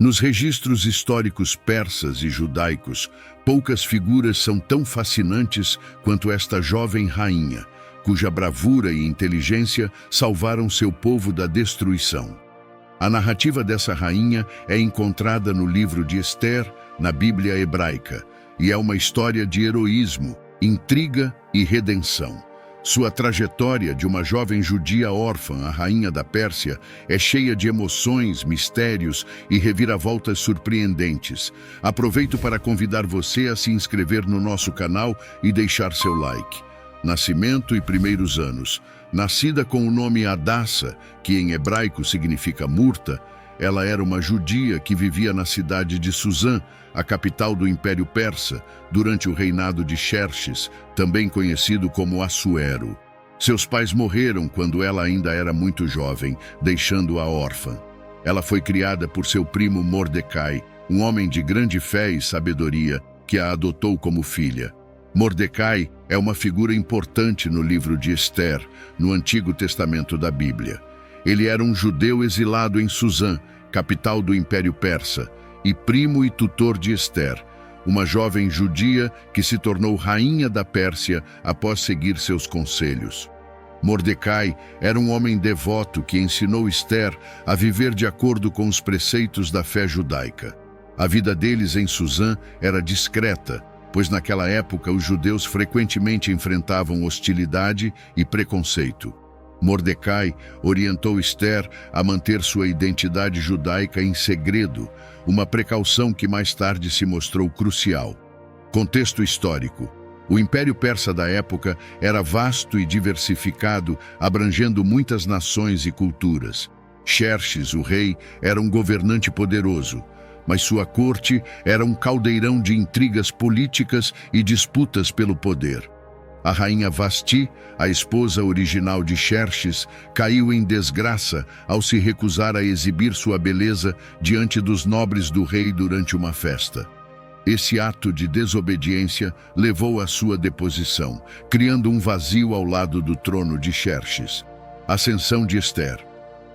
Nos registros históricos persas e judaicos, poucas figuras são tão fascinantes quanto esta jovem rainha, cuja bravura e inteligência salvaram seu povo da destruição. A narrativa dessa rainha é encontrada no livro de Ester, na Bíblia hebraica, e é uma história de heroísmo, intriga e redenção. Sua trajetória de uma jovem judia órfã, a rainha da Pérsia, é cheia de emoções, mistérios e reviravoltas surpreendentes. Aproveito para convidar você a se inscrever no nosso canal e deixar seu like. Nascimento e primeiros anos. Nascida com o nome Hadassa, que em hebraico significa murta, ela era uma judia que vivia na cidade de Suzã, a capital do Império Persa, durante o reinado de Xerxes, também conhecido como Assuero. Seus pais morreram quando ela ainda era muito jovem, deixando-a órfã. Ela foi criada por seu primo Mordecai, um homem de grande fé e sabedoria, que a adotou como filha. Mordecai é uma figura importante no livro de Ester, no Antigo Testamento da Bíblia. Ele era um judeu exilado em Suzã, capital do Império Persa, e primo e tutor de Ester, uma jovem judia que se tornou rainha da Pérsia após seguir seus conselhos. Mordecai era um homem devoto que ensinou Ester a viver de acordo com os preceitos da fé judaica. A vida deles em Suzã era discreta, pois naquela época os judeus frequentemente enfrentavam hostilidade e preconceito. Mordecai orientou Ester a manter sua identidade judaica em segredo, uma precaução que mais tarde se mostrou crucial. Contexto histórico. O Império Persa da época era vasto e diversificado, abrangendo muitas nações e culturas. Xerxes, o rei, era um governante poderoso, mas sua corte era um caldeirão de intrigas políticas e disputas pelo poder. A rainha Vasti, a esposa original de Xerxes, caiu em desgraça ao se recusar a exibir sua beleza diante dos nobres do rei durante uma festa. Esse ato de desobediência levou à sua deposição, criando um vazio ao lado do trono de Xerxes. Ascensão de Ester.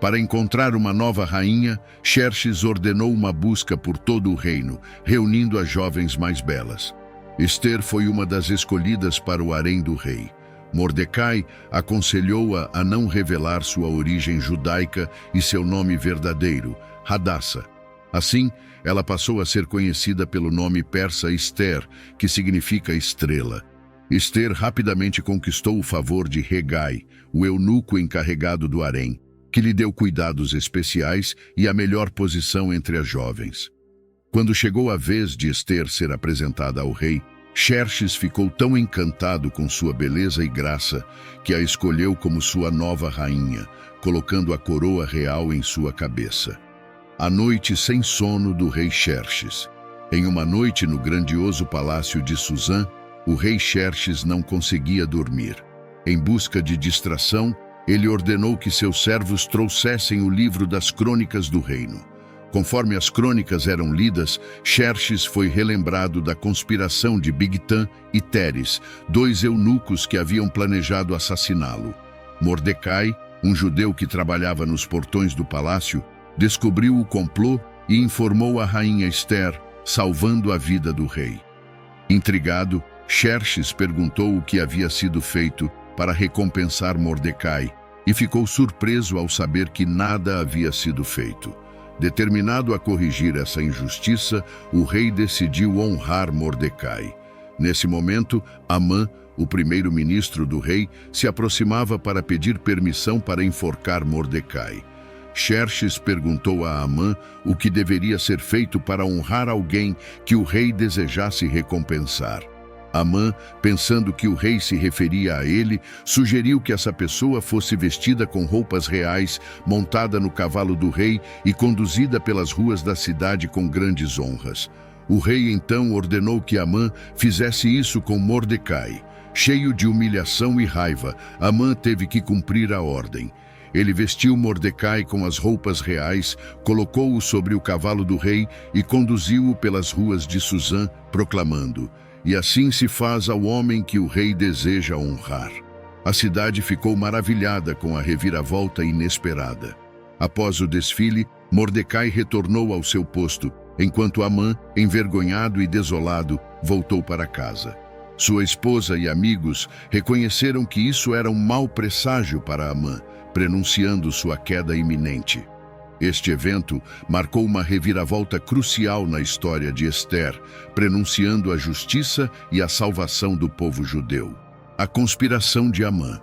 Para encontrar uma nova rainha, Xerxes ordenou uma busca por todo o reino, reunindo as jovens mais belas. Ester foi uma das escolhidas para o harém do rei. Mordecai aconselhou-a a não revelar sua origem judaica e seu nome verdadeiro, Hadassa. Assim, ela passou a ser conhecida pelo nome persa Ester, que significa estrela. Ester rapidamente conquistou o favor de Hegai, o eunuco encarregado do harém, que lhe deu cuidados especiais e a melhor posição entre as jovens. Quando chegou a vez de Ester ser apresentada ao rei, Xerxes ficou tão encantado com sua beleza e graça que a escolheu como sua nova rainha, colocando a coroa real em sua cabeça. A noite sem sono do rei Xerxes. Em uma noite no grandioso palácio de Suzã, o rei Xerxes não conseguia dormir. Em busca de distração, ele ordenou que seus servos trouxessem o livro das crônicas do reino. Conforme as crônicas eram lidas, Xerxes foi relembrado da conspiração de Bigtã e Teres, dois eunucos que haviam planejado assassiná-lo. Mordecai, um judeu que trabalhava nos portões do palácio, descobriu o complô e informou a rainha Ester, salvando a vida do rei. Intrigado, Xerxes perguntou o que havia sido feito para recompensar Mordecai e ficou surpreso ao saber que nada havia sido feito. Determinado a corrigir essa injustiça, o rei decidiu honrar Mordecai. Nesse momento, Amã, o primeiro-ministro do rei, se aproximava para pedir permissão para enforcar Mordecai. Xerxes perguntou a Amã o que deveria ser feito para honrar alguém que o rei desejasse recompensar. Amã, pensando que o rei se referia a ele, sugeriu que essa pessoa fosse vestida com roupas reais, montada no cavalo do rei e conduzida pelas ruas da cidade com grandes honras. O rei então ordenou que Amã fizesse isso com Mordecai. Cheio de humilhação e raiva, Amã teve que cumprir a ordem. Ele vestiu Mordecai com as roupas reais, colocou-o sobre o cavalo do rei e conduziu-o pelas ruas de Suzã, proclamando: "E assim se faz ao homem que o rei deseja honrar." A cidade ficou maravilhada com a reviravolta inesperada. Após o desfile, Mordecai retornou ao seu posto, enquanto Amã, envergonhado e desolado, voltou para casa. Sua esposa e amigos reconheceram que isso era um mau presságio para Amã, prenunciando sua queda iminente. Este evento marcou uma reviravolta crucial na história de Ester, prenunciando a justiça e a salvação do povo judeu. A conspiração de Amã.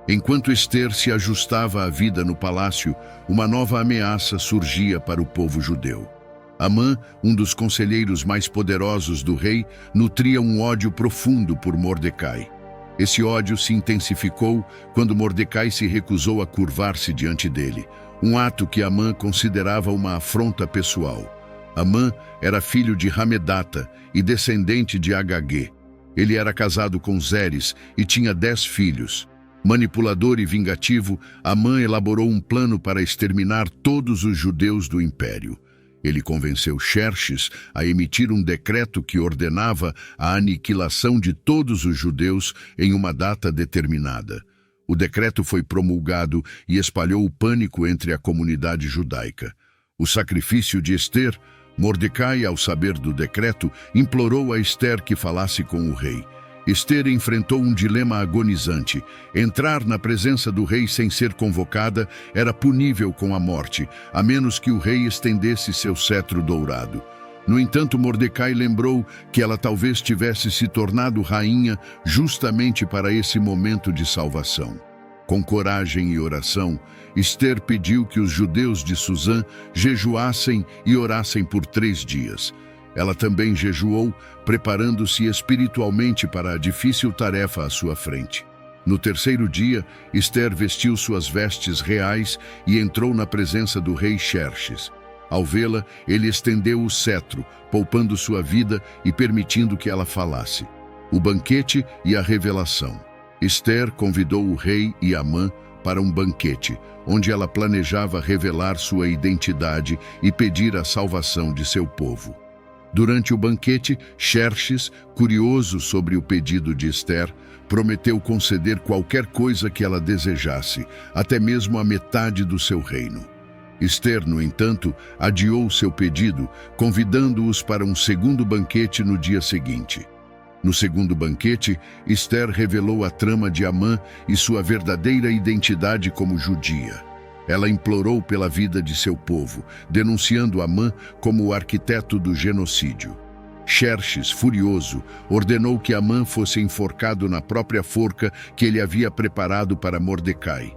Enquanto Ester se ajustava à vida no palácio, uma nova ameaça surgia para o povo judeu. Amã, um dos conselheiros mais poderosos do rei, nutria um ódio profundo por Mordecai. Esse ódio se intensificou quando Mordecai se recusou a curvar-se diante dele, um ato que Amã considerava uma afronta pessoal. Amã era filho de Hamedata e descendente de Agag. Ele era casado com Zeres e tinha 10 filhos. Manipulador e vingativo, Amã elaborou um plano para exterminar todos os judeus do império. Ele convenceu Xerxes a emitir um decreto que ordenava a aniquilação de todos os judeus em uma data determinada. O decreto foi promulgado e espalhou o pânico entre a comunidade judaica. O sacrifício de Ester. Mordecai, ao saber do decreto, implorou a Ester que falasse com o rei. Ester enfrentou um dilema agonizante. Entrar na presença do rei sem ser convocada era punível com a morte, a menos que o rei estendesse seu cetro dourado. No entanto, Mordecai lembrou que ela talvez tivesse se tornado rainha justamente para esse momento de salvação. Com coragem e oração, Ester pediu que os judeus de Susã jejuassem e orassem por 3 dias. Ela também jejuou, preparando-se espiritualmente para a difícil tarefa à sua frente. No 3º dia, Ester vestiu suas vestes reais e entrou na presença do rei Xerxes. Ao vê-la, ele estendeu o cetro, poupando sua vida e permitindo que ela falasse. O banquete e a revelação. Ester convidou o rei e Amã para um banquete, onde ela planejava revelar sua identidade e pedir a salvação de seu povo. Durante o banquete, Xerxes, curioso sobre o pedido de Ester, prometeu conceder qualquer coisa que ela desejasse, até mesmo a metade do seu reino. Ester, no entanto, adiou seu pedido, convidando-os para um segundo banquete no dia seguinte. No segundo banquete, Ester revelou a trama de Amã e sua verdadeira identidade como judia. Ela implorou pela vida de seu povo, denunciando Amã como o arquiteto do genocídio. Xerxes, furioso, ordenou que Amã fosse enforcado na própria forca que ele havia preparado para Mordecai.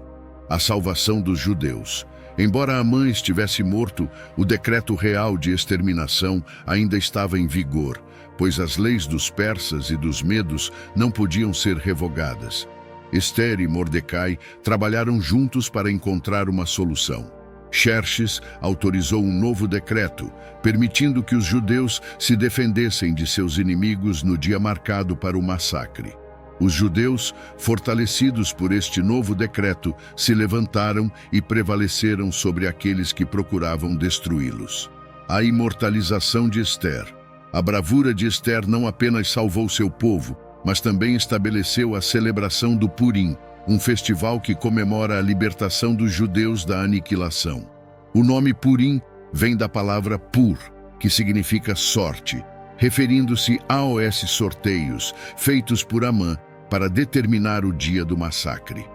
A salvação dos judeus. Embora Amã estivesse morto, o decreto real de exterminação ainda estava em vigor, pois as leis dos persas e dos medos não podiam ser revogadas. Ester e Mordecai trabalharam juntos para encontrar uma solução. Xerxes autorizou um novo decreto, permitindo que os judeus se defendessem de seus inimigos no dia marcado para o massacre. Os judeus, fortalecidos por este novo decreto, se levantaram e prevaleceram sobre aqueles que procuravam destruí-los. A imortalização de Ester. A bravura de Ester não apenas salvou seu povo, mas também estabeleceu a celebração do Purim, um festival que comemora a libertação dos judeus da aniquilação. O nome Purim vem da palavra pur, que significa sorte, referindo-se aos sorteios feitos por Amã para determinar o dia do massacre.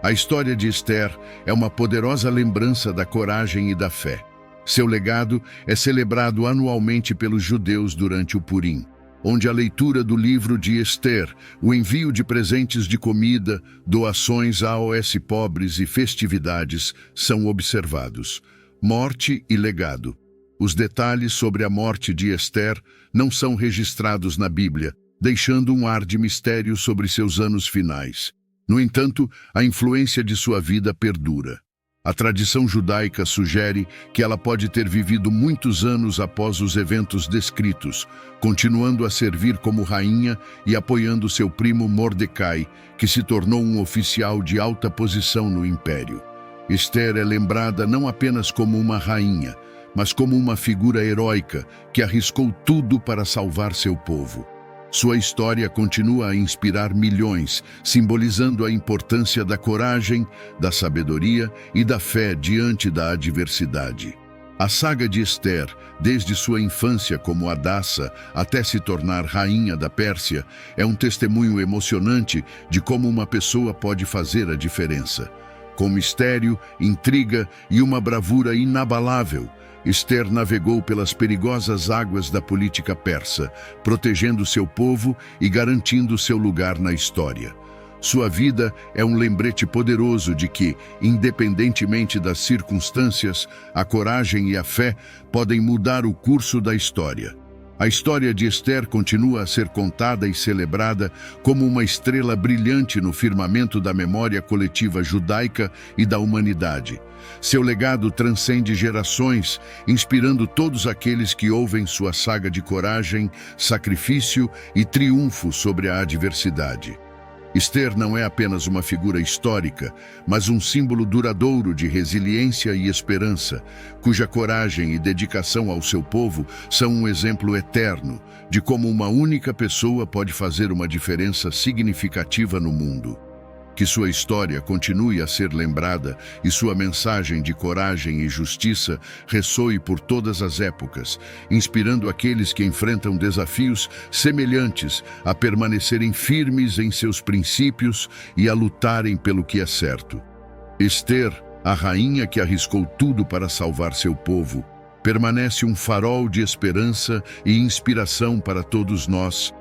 A história de Ester é uma poderosa lembrança da coragem e da fé. Seu legado é celebrado anualmente pelos judeus durante o Purim, onde a leitura do livro de Ester, o envio de presentes de comida, doações aos pobres e festividades são observados. Morte e legado. Os detalhes sobre a morte de Ester não são registrados na Bíblia, deixando um ar de mistério sobre seus anos finais. No entanto, a influência de sua vida perdura. A tradição judaica sugere que ela pode ter vivido muitos anos após os eventos descritos, continuando a servir como rainha e apoiando seu primo Mordecai, que se tornou um oficial de alta posição no império. Ester é lembrada não apenas como uma rainha, mas como uma figura heróica que arriscou tudo para salvar seu povo. Sua história continua a inspirar milhões, simbolizando a importância da coragem, da sabedoria e da fé diante da adversidade. A saga de Ester, desde sua infância como Hadassa até se tornar rainha da Pérsia, é um testemunho emocionante de como uma pessoa pode fazer a diferença. Com mistério, intriga e uma bravura inabalável, Ester navegou pelas perigosas águas da política persa, protegendo seu povo e garantindo seu lugar na história. Sua vida é um lembrete poderoso de que, independentemente das circunstâncias, a coragem e a fé podem mudar o curso da história. A história de Ester continua a ser contada e celebrada como uma estrela brilhante no firmamento da memória coletiva judaica e da humanidade. Seu legado transcende gerações, inspirando todos aqueles que ouvem sua saga de coragem, sacrifício e triunfo sobre a adversidade. Ester não é apenas uma figura histórica, mas um símbolo duradouro de resiliência e esperança, cuja coragem e dedicação ao seu povo são um exemplo eterno de como uma única pessoa pode fazer uma diferença significativa no mundo. Que sua história continue a ser lembrada e sua mensagem de coragem e justiça ressoe por todas as épocas, inspirando aqueles que enfrentam desafios semelhantes a permanecerem firmes em seus princípios e a lutarem pelo que é certo. Ester, a rainha que arriscou tudo para salvar seu povo, permanece um farol de esperança e inspiração para todos nós,